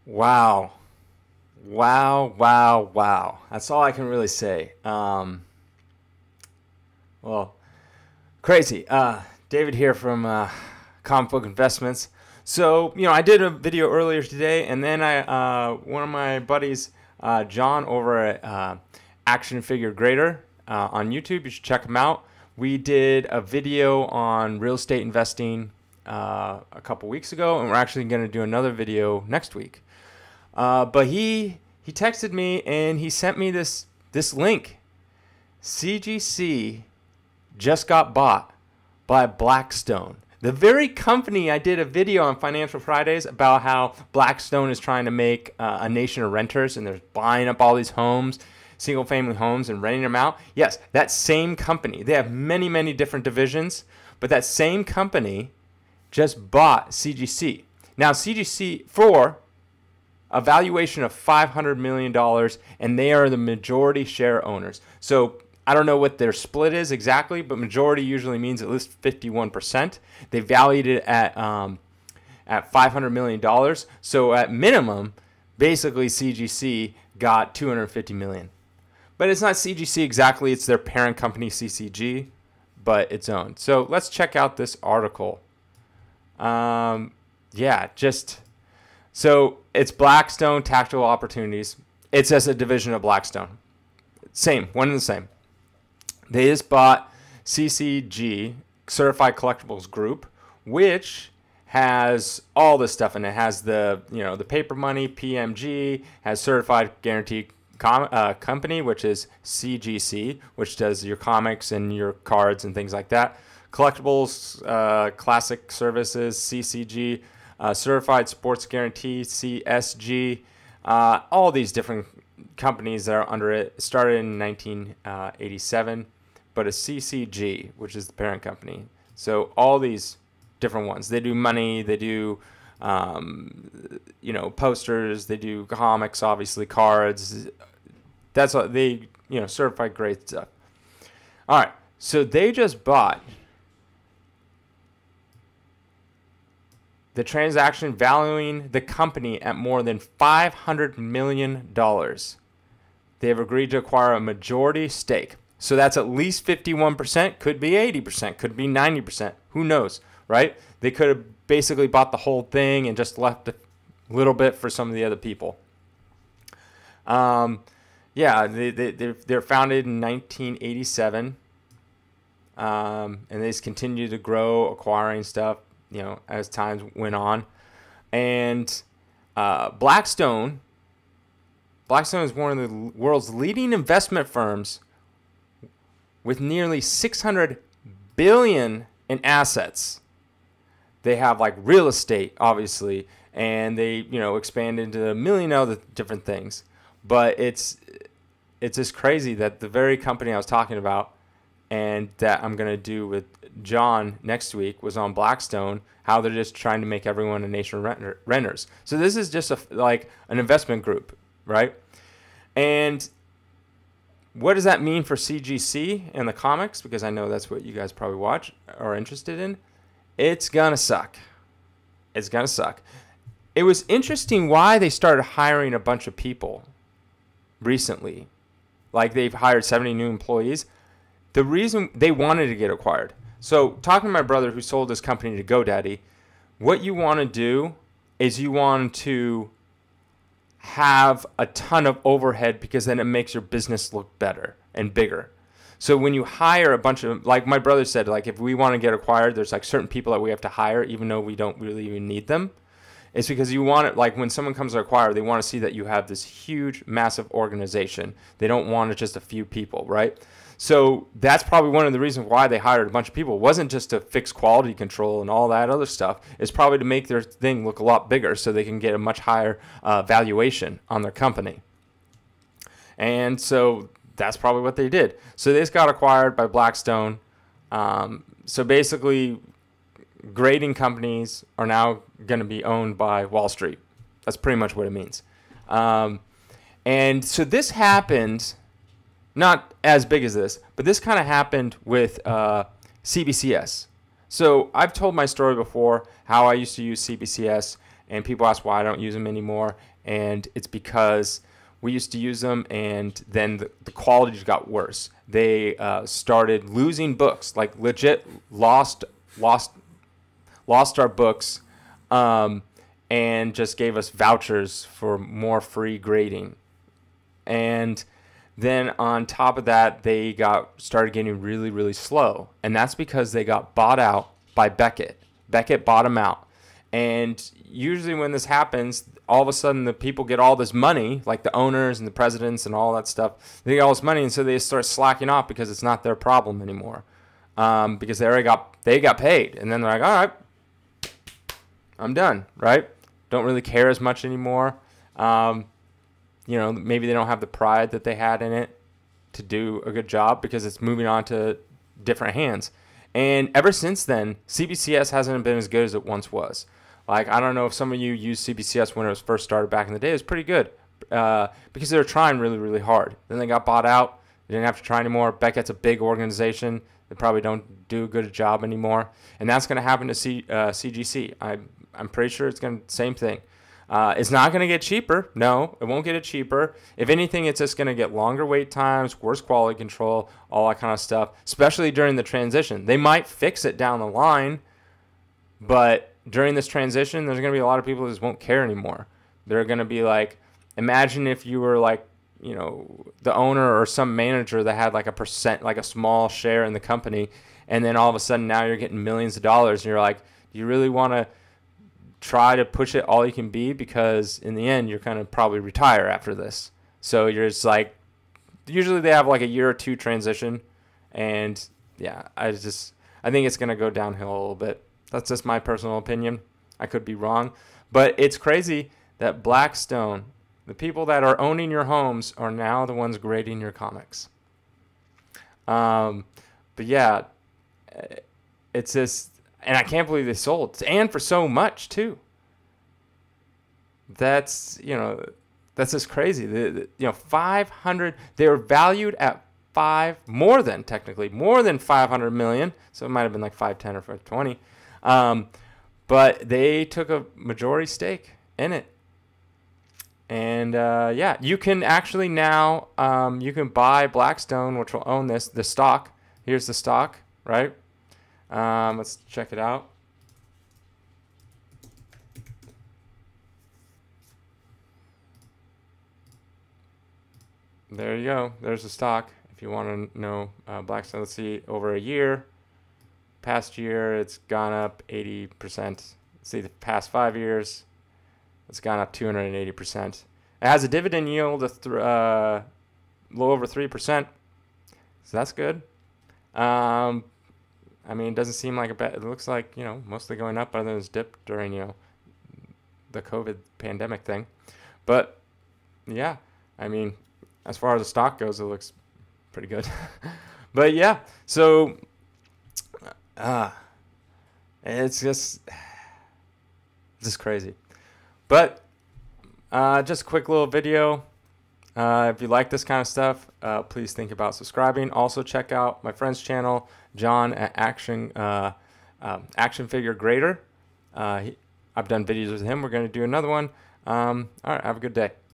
Wow. Wow, wow, wow. That's all I can really say. Well, crazy. David here from Comic Book Investments. So, I did a video earlier today, and then one of my buddies, John, over at Action Figure Grader on YouTube, you should check him out. We did a video on real estate investing a couple weeks ago, and we're actually going to do another video next week. But he texted me and he sent me this link. CGC just got bought by Blackstone. The very company I did a video on Financial Fridays about how Blackstone is trying to make a nation of renters, and they're buying up all these homes, single family homes, and renting them out. Yes, that same company. They have many, many different divisions, but that same company just bought CGC. Now, CGC for a valuation of $500 million, and they are the majority share owners. So I don't know what their split is exactly, but majority usually means at least 51%. They valued it at $500 million. So at minimum, basically CGC got $250 million. But it's not CGC exactly. It's their parent company, CCG, but it's owned. So let's check out this article. So it's Blackstone Tactical Opportunities. It's as a division of Blackstone. Same, one and the same. They just bought CCG, Certified Collectibles Group, which has all this stuff, and it has the paper money, PMG, has Certified Guaranteed Company, which is CGC, which does your comics and your cards and things like that. Collectibles, Classic Services, CCG, Certified Sports Guarantee, CSG, all these different companies that are under it. Started in 1987, but a CCG, which is the parent company. So all these different ones. They do money, they do posters, they do comics, obviously cards. That's what they, certified great stuff. All right, so they just bought the transaction valuing the company at more than $500 million. They have agreed to acquire a majority stake. So that's at least 51%, could be 80%, could be 90%. Who knows, right? They could have basically bought the whole thing and just left a little bit for some of the other people. They're founded in 1987, and they just continue to grow, acquiring stuff, as time went on. And Blackstone is one of the world's leading investment firms with nearly $600 billion in assets. They have like real estate, obviously, and they expand into a million other different things. But it's just crazy that the very company I was talking about and that I'm going to do with John next week was on Blackstone, how they're just trying to make everyone a nation of renters. So this is just like an investment group, right? And what does that mean for CGC and the comics? Because I know that's what you guys probably watch or are interested in. It's going to suck. It's going to suck. It was interesting why they started hiring a bunch of people recently. Like they've hired 70 new employees. The reason they wanted to get acquired. So talking to my brother who sold his company to GoDaddy, what you want to do is you want to have a ton of overhead because then it makes your business look better and bigger. So when you hire a bunch of, like my brother said, like if we want to get acquired, there's like certain people that we have to hire even though we don't really even need them. It's because you want it, like when someone comes to acquire, they want to see that you have this huge, massive organization. They don't want just a few people, right? So that's probably one of the reasons why they hired a bunch of people. It wasn't just to fix quality control and all that other stuff. It's probably to make their thing look a lot bigger so they can get a much higher valuation on their company. And so that's probably what they did. So they just got acquired by Blackstone. So basically, grading companies are now going to be owned by Wall Street. That's pretty much what it means. And so this happened, not as big as this, but this kind of happened with CBCS. So I've told my story before, how I used to use CBCS and people ask why I don't use them anymore, and it's because we used to use them, and then the quality got worse. They started losing books, like legit lost our books, and just gave us vouchers for more free grading. And then on top of that, they started getting really, really slow. And that's because they got bought out by Beckett. Beckett bought them out. And usually when this happens, all of a sudden the people get all this money, like the owners and the presidents and all that stuff. They get all this money, and so they start slacking off because it's not their problem anymore. Because they got paid. And then they're like, all right, I'm done, right? Don't really care as much anymore. Maybe they don't have the pride that they had in it to do a good job because it's moving on to different hands. And ever since then, CBCS hasn't been as good as it once was. Like, I don't know if some of you used CBCS when it was first started back in the day. It was pretty good because they were trying really, really hard. Then they got bought out. They didn't have to try anymore. Beckett's a big organization. They probably don't do a good job anymore. And that's going to happen to CGC. I'm pretty sure it's going to same thing. It's not going to get cheaper. No, it won't get it cheaper. If anything, it's just going to get longer wait times, worse quality control, all that kind of stuff, especially during the transition. They might fix it down the line, but during this transition, there's going to be a lot of people who just won't care anymore. They're going to be like, imagine if you were like, the owner or some manager that had like a small share in the company, and then all of a sudden now you're getting millions of dollars, and you're like, do you really want to try to push it all you can be, because in the end you're going to probably retire after this. So you're just like, usually they have like a year or two transition, and yeah, I think it's going to go downhill a little bit. That's just my personal opinion. I could be wrong, but it's crazy that Blackstone, the people that are owning your homes, are now the ones grading your comics. But yeah, it's just, and I can't believe they sold, and for so much too. That's just crazy. 500. They were valued at more than 500 million. So it might have been like 510 or 520. But they took a majority stake in it. And yeah, you can actually now you can buy Blackstone, which will own the stock. Here's the stock, right? Let's check it out. There you go. There's the stock. If you want to know Blackstone, let's see, over a year. Past year, it's gone up 80%. See, the past 5 years, it's gone up 280%. It has a dividend yield of a little over 3%. So that's good. I mean, it doesn't seem like a bad. It looks like, mostly going up, other than this dip during, the COVID pandemic thing. But yeah, I mean, as far as the stock goes, it looks pretty good. But yeah, so it's just crazy. But just a quick little video. If you like this kind of stuff, please think about subscribing. Also, check out my friend's channel, John at Action Figure Grader. I've done videos with him. We're going to do another one. All right, have a good day.